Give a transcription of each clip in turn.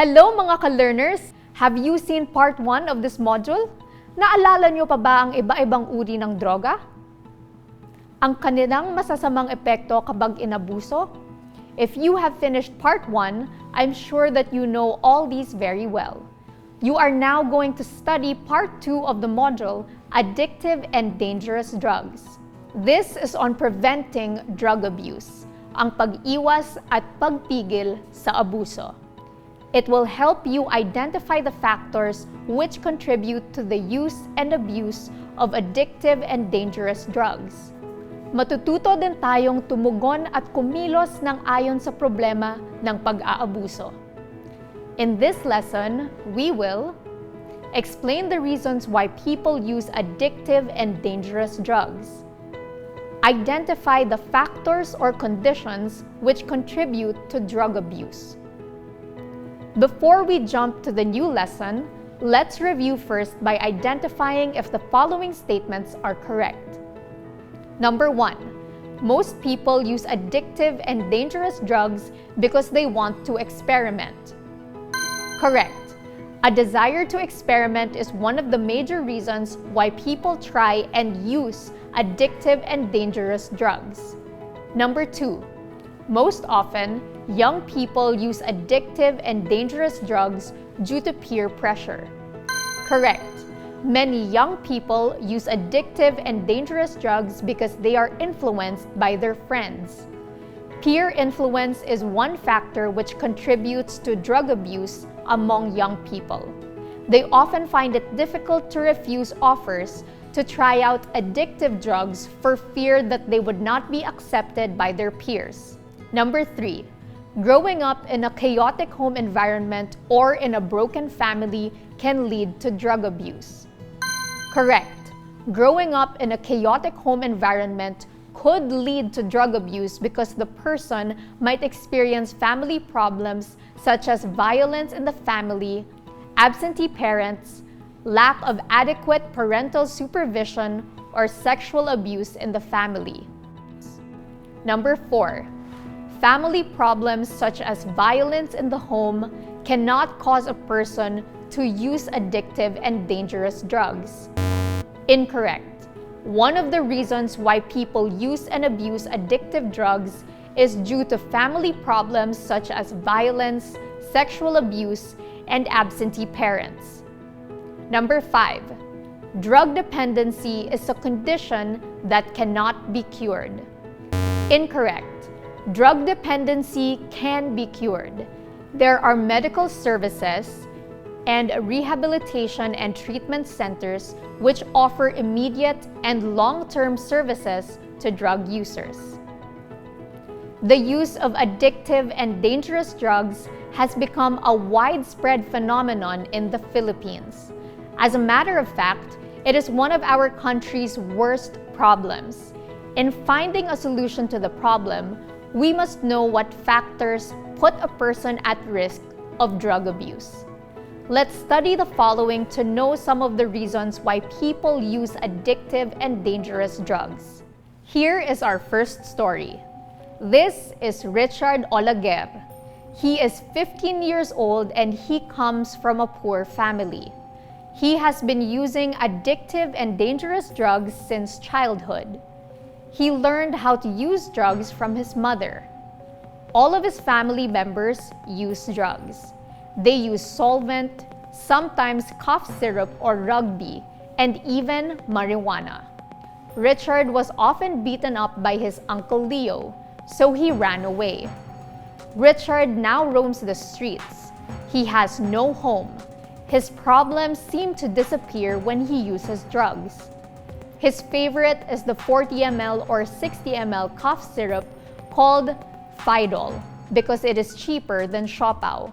Hello mga ka-learners! Have you seen part 1 of this module? Naalala nyo pa ba ang iba-ibang uri ng droga? Ang kanilang masasamang epekto kapag inabuso? If you have finished part 1, I'm sure that you know all these very well. You are now going to study part 2 of the module, Addictive and Dangerous Drugs. This is on preventing drug abuse, ang pag-iwas at pagpigil sa abuso. It will help you identify the factors which contribute to the use and abuse of addictive and dangerous drugs. Matututo din tayong tumugon at kumilos ng ayon sa problema ng pag-aabuso. In this lesson, we will explain the reasons why people use addictive and dangerous drugs, identify the factors or conditions which contribute to drug abuse. Before we jump to the new lesson, let's review first by identifying if the following statements are correct. Number 1, most people use addictive and dangerous drugs because they want to experiment. Correct. A desire to experiment is one of the major reasons why people try and use addictive and dangerous drugs. Number 2, most often, young people use addictive and dangerous drugs due to peer pressure. Correct. Many young people use addictive and dangerous drugs because they are influenced by their friends. Peer influence is one factor which contributes to drug abuse among young people. They often find it difficult to refuse offers to try out addictive drugs for fear that they would not be accepted by their peers. Number 3, growing up in a chaotic home environment or in a broken family can lead to drug abuse. Correct. Growing up in a chaotic home environment could lead to drug abuse because the person might experience family problems such as violence in the family, absentee parents, lack of adequate parental supervision, or sexual abuse in the family. Number 4, family problems such as violence in the home cannot cause a person to use addictive and dangerous drugs. Incorrect. One of the reasons why people use and abuse addictive drugs is due to family problems such as violence, sexual abuse, and absentee parents. Number 5, drug dependency is a condition that cannot be cured. Incorrect. Drug dependency can be cured. There are medical services and rehabilitation and treatment centers which offer immediate and long-term services to drug users. The use of addictive and dangerous drugs has become a widespread phenomenon in the Philippines. As a matter of fact, it is one of our country's worst problems. In finding a solution to the problem, we must know what factors put a person at risk of drug abuse. Let's study the following to know some of the reasons why people use addictive and dangerous drugs. Here is our first story. This is Richard Olaguer. He is 15 years old and he comes from a poor family. He has been using addictive and dangerous drugs since childhood. He learned how to use drugs from his mother. All of his family members use drugs. They use solvent, sometimes cough syrup or rugby, and even marijuana. Richard was often beaten up by his Uncle Leo, so he ran away. Richard now roams the streets. He has no home. His problems seem to disappear when he uses drugs. His favorite is the 40 ml or 60 ml cough syrup called Fidol because it is cheaper than Siopaw.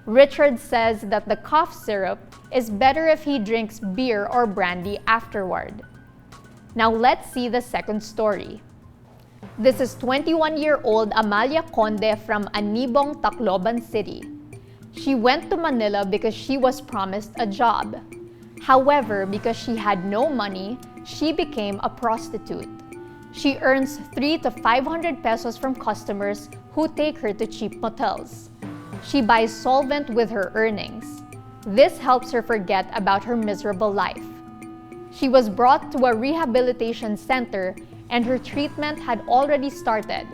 Richard says that the cough syrup is better if he drinks beer or brandy afterward. Now let's see the second story. This is 21-year-old Amalia Conde from Anibong, Tacloban City. She went to Manila because she was promised a job. However, because she had no money, she became a prostitute. She earns 300 to 500 pesos from customers who take her to cheap motels. She buys solvent with her earnings. This helps her forget about her miserable life. She was brought to a rehabilitation center and her treatment had already started.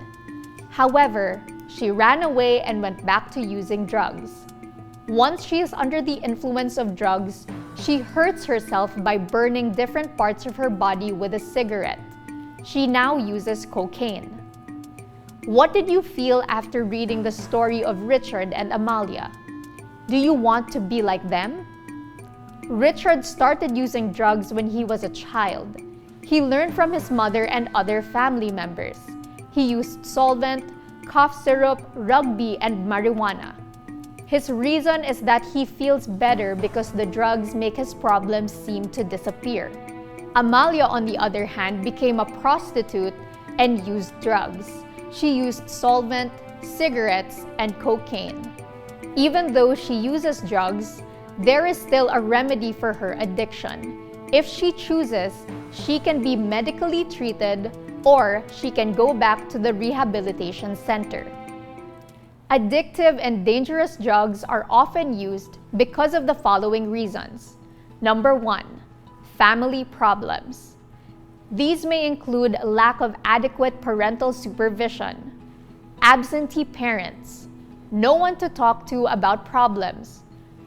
However, she ran away and went back to using drugs. Once she is under the influence of drugs, she hurts herself by burning different parts of her body with a cigarette. She now uses cocaine. What did you feel after reading the story of Richard and Amalia? Do you want to be like them? Richard started using drugs when he was a child. He learned from his mother and other family members. He used solvent, cough syrup, rugby, and marijuana. His reason is that he feels better because the drugs make his problems seem to disappear. Amalia, on the other hand, became a prostitute and used drugs. She used solvent, cigarettes, and cocaine. Even though she uses drugs, there is still a remedy for her addiction. If she chooses, she can be medically treated or she can go back to the rehabilitation center. Addictive and dangerous drugs are often used because of the following reasons. Number 1, family problems. These may include lack of adequate parental supervision, absentee parents, no one to talk to about problems,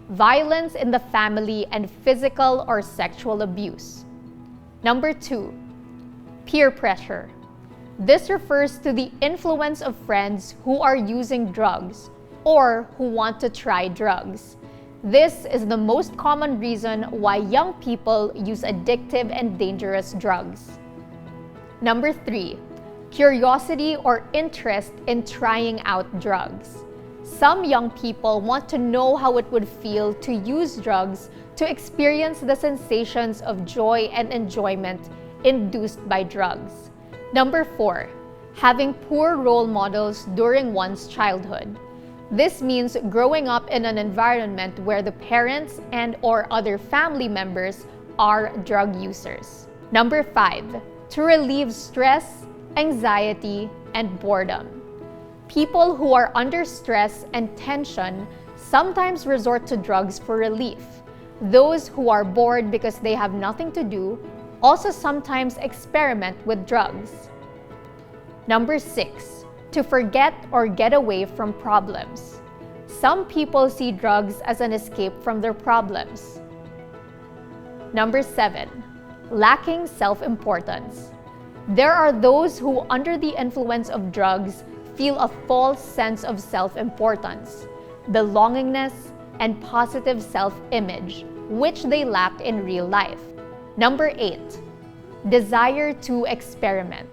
violence in the family, and physical or sexual abuse. Number 2, peer pressure. This refers to the influence of friends who are using drugs or who want to try drugs. This is the most common reason why young people use addictive and dangerous drugs. Number 3, curiosity or interest in trying out drugs. Some young people want to know how it would feel to use drugs to experience the sensations of joy and enjoyment induced by drugs. Number 4, having poor role models during one's childhood. This means growing up in an environment where the parents and/or other family members are drug users. Number 5, to relieve stress, anxiety, and boredom. People who are under stress and tension sometimes resort to drugs for relief. Those who are bored because they have nothing to do also sometimes experiment with drugs. Number 6, to forget or get away from problems. Some people see drugs as an escape from their problems. Number 7, lacking self-importance. There are those who, under the influence of drugs, feel a false sense of self-importance, belongingness, and positive self-image, which they lack in real life. Number 8, desire to experiment.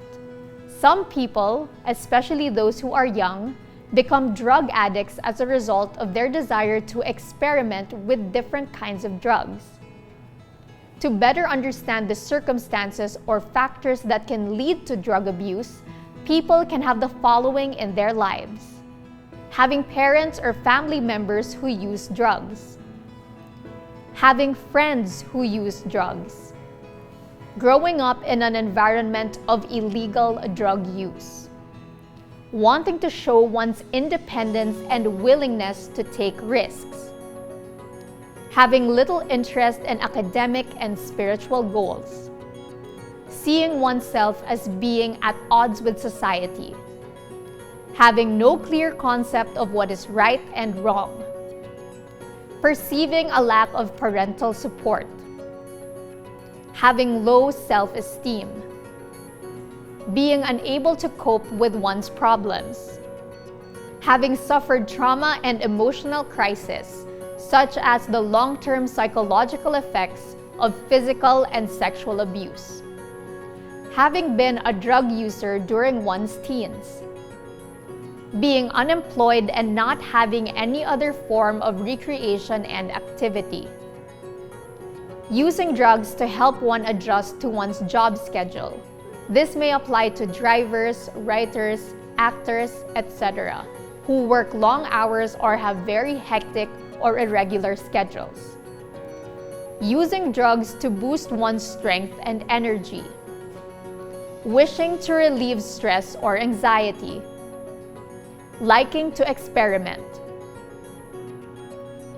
Some people, especially those who are young, become drug addicts as a result of their desire to experiment with different kinds of drugs. To better understand the circumstances or factors that can lead to drug abuse, people can have the following in their lives: having parents or family members who use drugs, having friends who use drugs, growing up in an environment of illegal drug use, wanting to show one's independence and willingness to take risks, having little interest in academic and spiritual goals, seeing oneself as being at odds with society, having no clear concept of what is right and wrong, perceiving a lack of parental support, having low self-esteem, being unable to cope with one's problems, having suffered trauma and emotional crisis, such as the long-term psychological effects of physical and sexual abuse, having been a drug user during one's teens, being unemployed and not having any other form of recreation and activity, using drugs to help one adjust to one's job schedule. This may apply to drivers, writers, actors, etc., who work long hours or have very hectic or irregular schedules. Using drugs to boost one's strength and energy. Wishing to relieve stress or anxiety. Liking to experiment.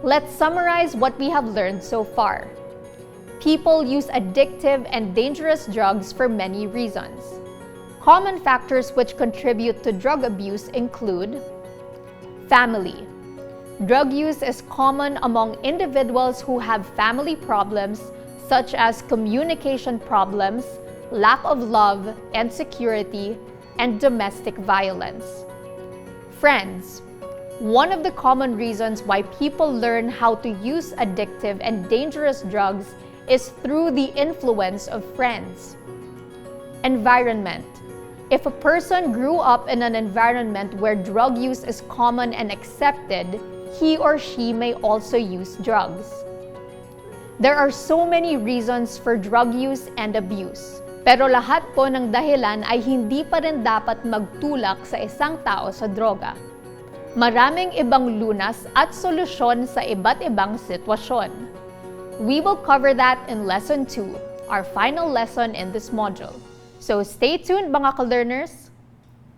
Let's summarize what we have learned so far. People use addictive and dangerous drugs for many reasons. Common factors which contribute to drug abuse include family. Drug use is common among individuals who have family problems such as communication problems, lack of love and security, and domestic violence. Friends. One of the common reasons why people learn how to use addictive and dangerous drugs is through the influence of friends. Environment. If a person grew up in an environment where drug use is common and accepted, he or she may also use drugs. There are so many reasons for drug use and abuse. Pero lahat po ng dahilan ay hindi pa rin dapat magtulak sa isang tao sa droga. Maraming ibang lunas at solusyon sa iba't ibang sitwasyon. We will cover that in Lesson 2, our final lesson in this module. So stay tuned mga ka-learners!